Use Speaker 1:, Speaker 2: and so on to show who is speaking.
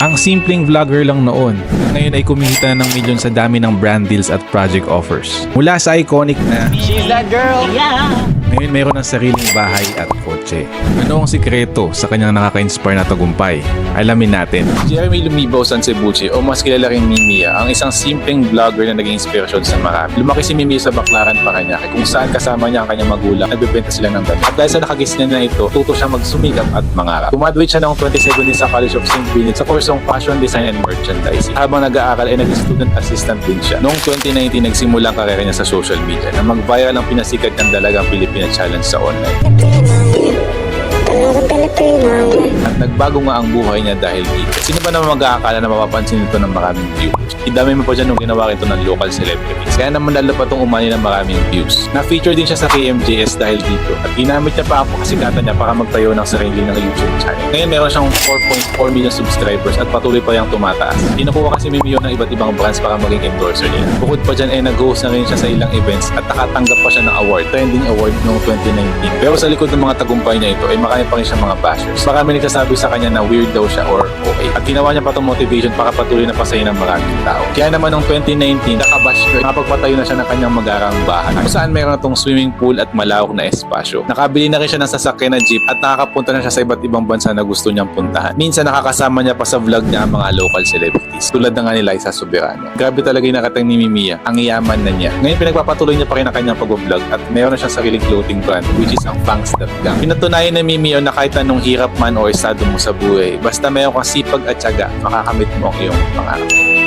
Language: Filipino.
Speaker 1: Ang simpleng vlogger lang noon, ngayon ay kumikita na ng milyon sa dami ng brand deals at project offers. Mula sa iconic na
Speaker 2: She's that girl! Yeah!
Speaker 1: ngayon mayroon ng sariling bahay at kotse. Ano ang sikreto sa kanyang nakaka-inspire na tagumpay? Alamin natin.
Speaker 3: Jeremy Lumibaw Sansebuche o mas kilala rin Mimia, ang isang simpleng vlogger na naging inspirasyon sa marami. Lumaki si Mimia sa Baclaran, Parañaque, kung saan kasama niya ang kanyang magulang, nagbebenta sila ng damit. At dahil sa nakagis niya na ito, tuto siya magsumikap at mangarap. Graduate siya noong 2017 sa College of St. Bernard sa kursong Fashion Design and Merchandising. Habang nag-aaral ay naging student assistant din siya. Noong 2019, nagsimula ang karera niya sa social media na mag-viral ang pinasikat ng Dalagang Pilipina Challenge sa online. At nagbago nga ang buhay niya dahil dito. Sino ba naman mag-aakala na mapapansin ito ng maraming views? Idami mo pa dyan nung ginawa ito ng local celebrities. Kaya naman lalo pa itong umani ng maraming views. Na-feature din siya sa KMJS dahil dito. At ginamit niya pa ang kasikatan niya para magtayo ng sarili ng YouTube channel. Ngayon meron siyang 4.4 million subscribers at patuloy pa yung tumataas. Kinukuha kasi Mimio ng iba't ibang brands para maging endorser niya. Bukod pa dyan ay nag-host na rin siya sa ilang events at nakatanggap pa siya ng award, trending award noong 2019. Pero sa likod ng mga tagumpay niya ito ay marami pa rin siya mga bashers. Marami nagsasabi sa kanya na weird daw siya or okay. At ginawa niya pa itong motivation para patuloy na pasayin ng maraming tao. Kaya naman noong 2019, nakabash siya, napagpatayo na siya ng kanyang mag-arang bahay. Kung saan mayroon itong swimming pool at malawak na espasyo. Nakabili na rin siya ng sasakyan na jeep at nakakapunta na siya sa iba't ibang bansa na gusto niyang puntahan. Minsan nakakasama niya pa sa vlog niya ang mga local celebrities. Tulad na nga ni Liza Soberano. Grabe talaga yung nakatang ni Mimia. Ang yaman na niya. Ngayon pinagpapatuloy niya pa rin ang kanyang pag-vlog at mayroon na siyang sariling clothing brand which is ang Fangs.gang. Pinatunayan ni Mimia na kahit anong hirap man o estado mo sa buhay, basta mayroon kang sipag at tiyaga, makakamit mo ang iyong pangarap.